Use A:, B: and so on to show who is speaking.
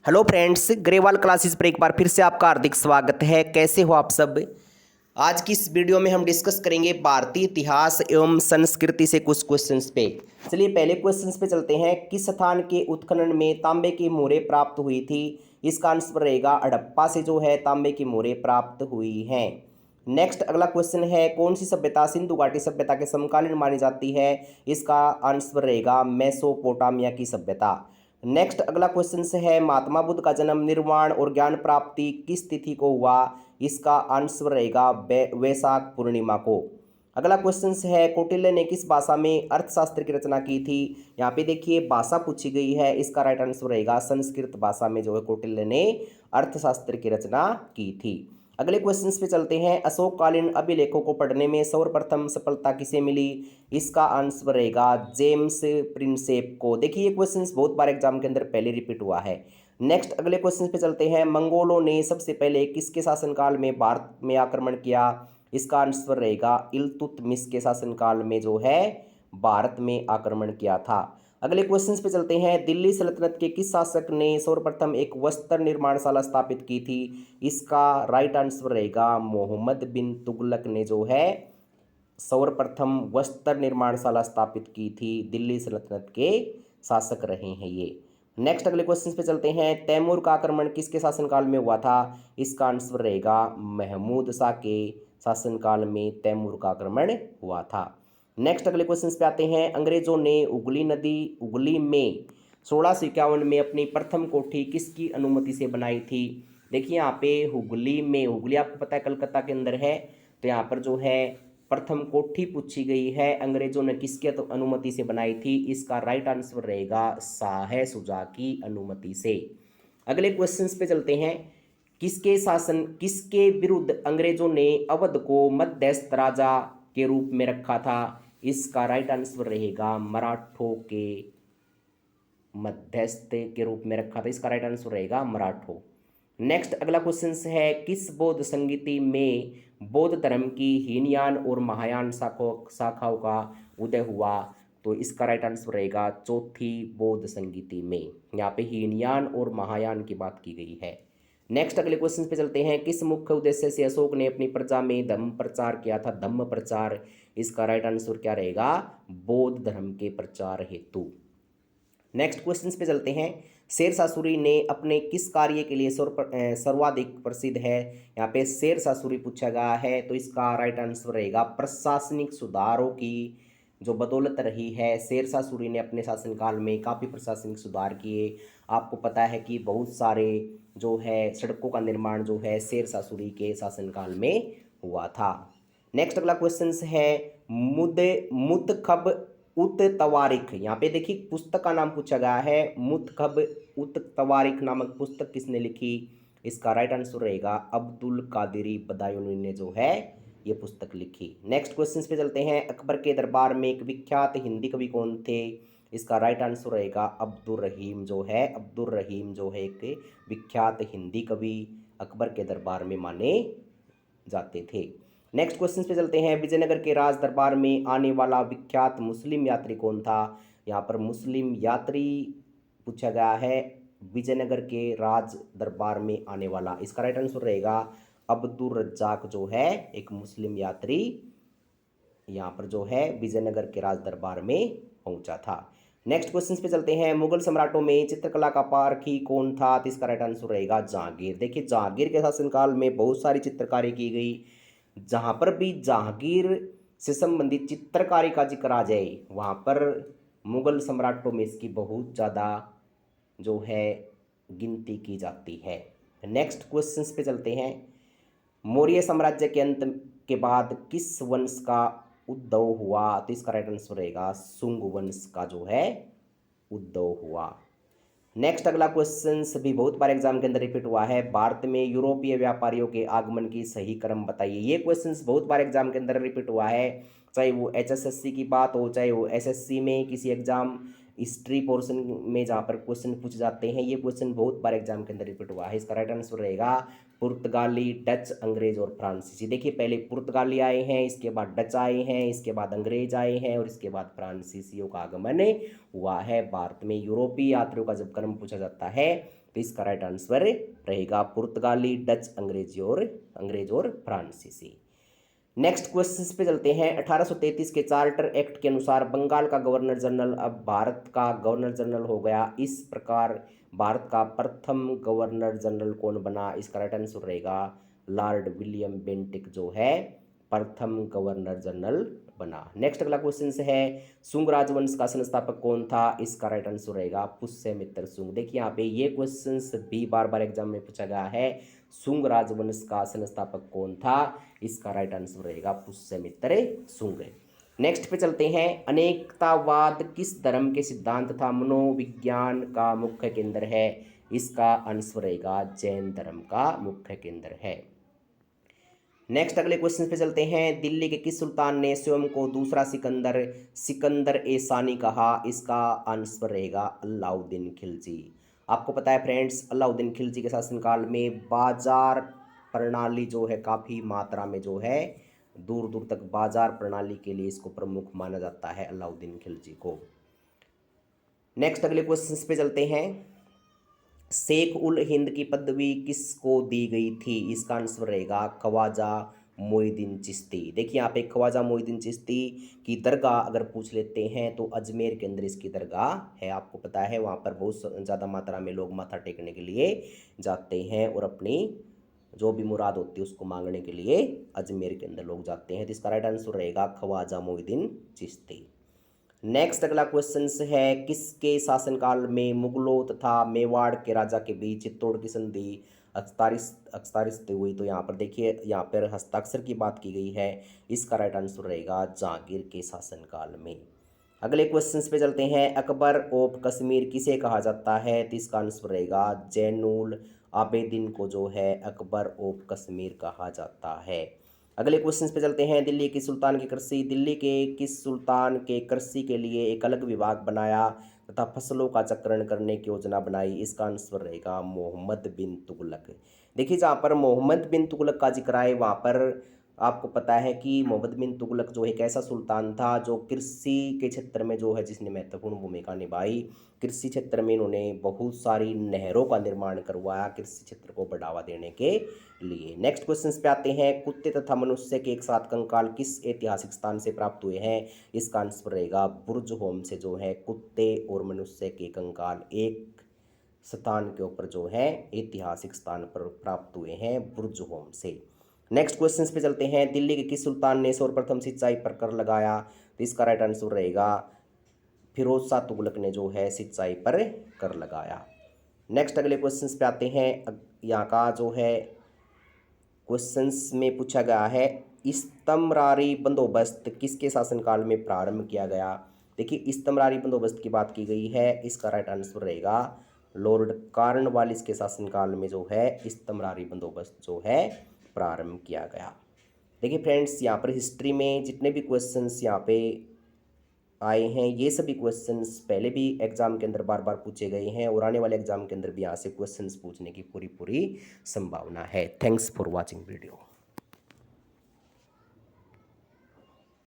A: Hello friends, Grewal classes पर एक बार फिर से आपका हार्दिक स्वागत है। कैसे हो आप सब। आज की इस वीडियो में हम डिस्कस करेंगे भारतीय इतिहास एवं संस्कृति से कुछ क्वेश्चंस पे। चलिए पहले क्वेश्चंस पे चलते हैं। किस स्थान के उत्खनन में तांबे की मोहरें प्राप्त हुई थी? इसका आंसर रहेगा हड़प्पा से जो है तांबे की मोहरें प्राप्त हुई हैं। नेक्स्ट अगला क्वेश्चन है, कौन सी सभ्यता सिंधु घाटी सभ्यता के समकालीन मानी जाती है? इसका आंसर रहेगा मेसोपोटामिया की सभ्यता। नेक्स्ट अगला क्वेश्चन से है, महात्मा बुद्ध का जन्म, निर्वाण और ज्ञान प्राप्ति किस तिथि को हुआ? इसका आंसर रहेगा वैशाख पूर्णिमा को। अगला क्वेश्चन है, कौटिल्य ने किस भाषा में अर्थशास्त्र की रचना की थी? यहाँ पे देखिए भाषा पूछी गई है, इसका राइट आंसर रहेगा संस्कृत भाषा में जो है कौटिल्य ने अर्थशास्त्र की रचना की थी। अगले क्वेश्चंस पे चलते हैं। अशोककालीन अभिलेखों को पढ़ने में सर्वप्रथम सफलता किसे मिली? इसका आंसर रहेगा जेम्स प्रिंसेप को। देखिए ये क्वेश्चंस बहुत बार एग्जाम के अंदर पहले रिपीट हुआ है। नेक्स्ट अगले क्वेश्चन पे चलते हैं। मंगोलों ने सबसे पहले किसके शासनकाल में भारत में आक्रमण किया? इसका आंसर रहेगा इल्तुतमिश के शासनकाल में जो है भारत में आक्रमण किया था। अगले क्वेश्चन पे चलते हैं। दिल्ली सल्तनत के किस शासक ने सर्वप्रथम एक वस्त्र निर्माणशाला स्थापित की थी? इसका राइट आंसर रहेगा मोहम्मद बिन तुगलक ने जो है सर्वप्रथम वस्त्र निर्माणशाला स्थापित की थी। दिल्ली सल्तनत के शासक रहे हैं ये। नेक्स्ट अगले क्वेश्चन पे चलते हैं। तैमूर का आक्रमण किसके शासनकाल में हुआ था? इसका आंसर रहेगा महमूद शाह के शासनकाल में तैमूर का आक्रमण हुआ था। नेक्स्ट अगले क्वेश्चन पे आते हैं। अंग्रेजों ने हुगली में 1651 में अपनी प्रथम कोठी किसकी अनुमति से बनाई थी? देखिए यहाँ पे हुगली में, हुगली आपको पता है कलकत्ता के अंदर है, तो यहाँ पर जो है प्रथम कोठी पूछी गई है, अंग्रेजों ने किसकी अनुमति से बनाई थी? इसका राइट आंसर रहेगा शाह शुजा की अनुमति से। अगले क्वेश्चंस पे चलते हैं। किसके विरुद्ध अंग्रेजों ने अवध को मध्यस्थ राजा के रूप में रखा था? इसका राइट आंसर रहेगा मराठों के मध्यस्थ के रूप में रखा था। इसका राइट आंसर रहेगा मराठों। नेक्स्ट अगला क्वेश्चन है, किस बौद्ध संगीति में बौद्ध धर्म की हीनयान और महायान शाखाओं का उदय हुआ? तो इसका राइट आंसर रहेगा चौथी बौद्ध संगीति में। यहाँ पे हीनयान और महायान की बात की गई है। नेक्स्ट अगले क्वेश्चन पे चलते हैं। किस मुख्य उद्देश्य से अशोक ने अपनी प्रजा में धम्म प्रचार किया था? धम्म प्रचार। इसका राइट आंसर क्या रहेगा? बौद्ध धर्म के प्रचार हेतु। नेक्स्ट क्वेश्चन पे चलते हैं। शेरशाह सूरी ने अपने किस कार्य के लिए सर्वाधिक प्रसिद्ध है? यहाँ पे शेरशाह सूरी पूछा गया है, तो इसका राइट आंसर रहेगा प्रशासनिक सुधारों की जो बदौलत रही है। शेरशाह सूरी ने अपने शासनकाल में काफ़ी प्रशासनिक सुधार किए। आपको पता है कि बहुत सारे जो है सड़कों का निर्माण जो है शेरशाह सूरी के शासनकाल में हुआ था। नेक्स्ट अगला क्वेश्चन है, मुतखब उत तवारिख। यहाँ पे देखिए पुस्तक का नाम पूछा गया है। मुतखब उत तवारिख नामक पुस्तक किसने लिखी? इसका राइट आंसर रहेगा अब्दुल कादिरी बदायूनी ने जो है ये पुस्तक लिखी। नेक्स्ट क्वेश्चन पे चलते हैं। अकबर के दरबार में एक विख्यात हिंदी कवि कौन थे? इसका राइट आंसर रहेगा अब्दुल रहीम जो है। अब्दुल रहीम जो है एक विख्यात हिंदी कवि अकबर के दरबार में माने जाते थे। नेक्स्ट क्वेश्चन पे चलते हैं। विजयनगर के राज दरबार में आने वाला विख्यात मुस्लिम यात्री कौन था? यहाँ पर मुस्लिम यात्री पूछा गया है, विजयनगर के राज दरबार में आने वाला। इसका राइट आंसर रहेगा अब्दुल रज्जाक जो है एक मुस्लिम यात्री यहाँ पर जो है विजयनगर के राज दरबार में पहुंचा था। नेक्स्ट क्वेश्चन पे चलते हैं। मुगल सम्राटों में चित्रकला का पारखी कौन था? तो इसका राइट आंसर रहेगा जहांगीर। देखिए जहांगीर के शासनकाल में बहुत सारी चित्रकारी की गई। जहां पर भी जहांगीर से संबंधित चित्रकारी का जिक्र आ जाए वहां पर मुगल सम्राटों में इसकी बहुत ज़्यादा जो है गिनती की जाती है। नेक्स्ट क्वेश्चन पे चलते हैं। मौर्य साम्राज्य के अंत के बाद किस वंश का उद्भव हुआ? तो इसका राइट आंसर रहेगा शुंग वंश का जो है उद्भव हुआ। नेक्स्ट अगला क्वेश्चन भी बहुत बार एग्जाम के अंदर रिपीट हुआ है। भारत में यूरोपीय व्यापारियों के आगमन की सही क्रम बताइए। ये क्वेश्चन बहुत बार एग्जाम के अंदर रिपीट हुआ है, चाहे वो एचएसएससी की बात हो, चाहे वो एसएससी में किसी एग्जाम हिस्ट्री पोर्शन में जहाँ पर क्वेश्चन पूछे जाते हैं। ये क्वेश्चन बहुत बार एग्जाम के अंदर रिपीट हुआ है। इसका राइट आंसर रहेगा पुर्तगाली, डच, अंग्रेज और फ्रांसीसी। देखिए पहले पुर्तगाली आए हैं, इसके बाद डच आए हैं, इसके बाद अंग्रेज आए हैं और इसके बाद फ्रांसीसियों का आगमन हुआ है भारत में। यूरोपीय यात्रियों का जब क्रम पूछा जाता है तो इसका राइट आंसर रहेगा पुर्तगाली, डच, अंग्रेज और फ्रांसीसी। नेक्स्ट क्वेश्चन पे चलते हैं। 1833 के चार्टर एक्ट के अनुसार बंगाल का गवर्नर जनरल अब भारत का गवर्नर जनरल हो गया। इस प्रकार भारत का प्रथम गवर्नर जनरल कौन बना? इसका राइट आंसर रहेगा लॉर्ड विलियम बेंटिक जो है प्रथम गवर्नर जनरल बना। नेक्स्ट अगला क्वेश्चन है शुंग राजवंश का संस्थापक कौन था? इसका राइट आंसर रहेगा पुष्यमित्र शुंग। देखिए यहाँ पे ये क्वेश्चंस भी बार बार एग्जाम में पूछा गया है। शुंग राजवंश का संस्थापक कौन था? इसका राइट आंसर रहेगा पुष्यमित्र शुंग। नेक्स्ट पे चलते हैं। अनेकतावाद किस धर्म के सिद्धांत तथा मनोविज्ञान का मुख्य केंद्र है? इसका आंसर रहेगा जैन धर्म का मुख्य केंद्र है। नेक्स्ट अगले क्वेश्चन पे चलते हैं। दिल्ली के किस सुल्तान ने स्वयं को दूसरा सिकंदर ए सानी कहा? इसका आंसर रहेगा अलाउद्दीन खिलजी। आपको पता है फ्रेंड्स, अलाउद्दीन खिलजी के शासनकाल में बाजार प्रणाली जो है काफ़ी मात्रा में जो है दूर दूर तक बाजार प्रणाली के लिए इसको प्रमुख माना जाता है अलाउद्दीन खिलजी को। नेक्स्ट अगले क्वेश्चन पे चलते हैं। शेख उल हिंद की पदवी किसको दी गई थी? इसका आंसर रहेगा ख्वाजा मोइनुद्दीन चिश्ती। देखिए यहाँ पे ख्वाजा मोइनुद्दीन चिश्ती की दरगाह अगर पूछ लेते हैं तो अजमेर के अंदर इसकी दरगाह है। आपको पता है वहाँ पर बहुत ज़्यादा मात्रा में लोग माथा टेकने के लिए जाते हैं और अपनी जो भी मुराद होती है उसको मांगने के लिए अजमेर के अंदर लोग जाते हैं। तो इसका राइट आंसर रहेगा ख्वाजा मोइनुद्दीन चिश्ती। नेक्स्ट अगला क्वेश्चन है किसके शासनकाल में मुगलों तथा मेवाड़ के राजा के बीच चित्तौड़ की संधि हस्ताक्षरित हुई? तो यहाँ पर देखिए, यहाँ पर हस्ताक्षर की बात की गई है। इसका राइट आंसर रहेगा जहांगीर के शासनकाल में। अगले क्वेश्चन पे चलते हैं। अकबर ऑफ कश्मीर किसे कहा जाता है? तो इसका आंसर रहेगा जैनुल आबेदीन को जो है अकबर ऑफ कश्मीर कहा जाता है। अगले क्वेश्चन पे चलते हैं। दिल्ली के किस सुल्तान के कृषि के लिए एक अलग विभाग बनाया तथा फसलों का चक्रण करने की योजना बनाई? इसका आंसर रहेगा मोहम्मद बिन तुगलक। देखिए जहाँ पर मोहम्मद बिन तुगलक का जिक्र आए वहाँ पर आपको पता है कि मोहम्मद बिन तुगलक जो एक ऐसा सुल्तान था जो कृषि के क्षेत्र में जो है जिसने महत्वपूर्ण भूमिका निभाई। कृषि क्षेत्र में इन्होंने बहुत सारी नहरों का निर्माण करवाया कृषि क्षेत्र को बढ़ावा देने के लिए। नेक्स्ट क्वेश्चन पे आते हैं। कुत्ते तथा मनुष्य के एक साथ कंकाल किस ऐतिहासिक स्थान से प्राप्त हुए हैं? इसका आंसर रहेगा बुर्ज होम से जो है कुत्ते और मनुष्य के कंकाल एक स्थान के ऊपर जो है ऐतिहासिक स्थान पर प्राप्त हुए हैं बुर्ज होम से। नेक्स्ट क्वेश्चन पे चलते हैं। दिल्ली के किस सुल्तान ने सर्वप्रथम सिंचाई पर कर लगाया? तो इसका राइट आंसर रहेगा फिरोज शाह तुगलक ने जो है सिंचाई पर कर लगाया। नेक्स्ट अगले क्वेश्चन पे आते हैं। यहाँ का जो है क्वेश्चंस में पूछा गया है इस्तमरारी बंदोबस्त किसके शासनकाल में प्रारंभ किया गया? देखिए इस्तमरारी बंदोबस्त की बात की गई है। इसका राइट आंसर रहेगा लॉर्ड कॉर्नवालिस के शासनकाल में जो है इस्तमरारी बंदोबस्त जो है प्रारंभ किया गया। देखिए फ्रेंड्स, यहाँ पर हिस्ट्री में जितने भी क्वेश्चंस यहाँ पे आए हैं ये सभी क्वेश्चंस पहले भी एग्जाम के अंदर बार बार पूछे गए हैं और आने वाले एग्जाम के अंदर भी यहाँ से क्वेश्चंस पूछने की पूरी संभावना है। Thanks for watching video.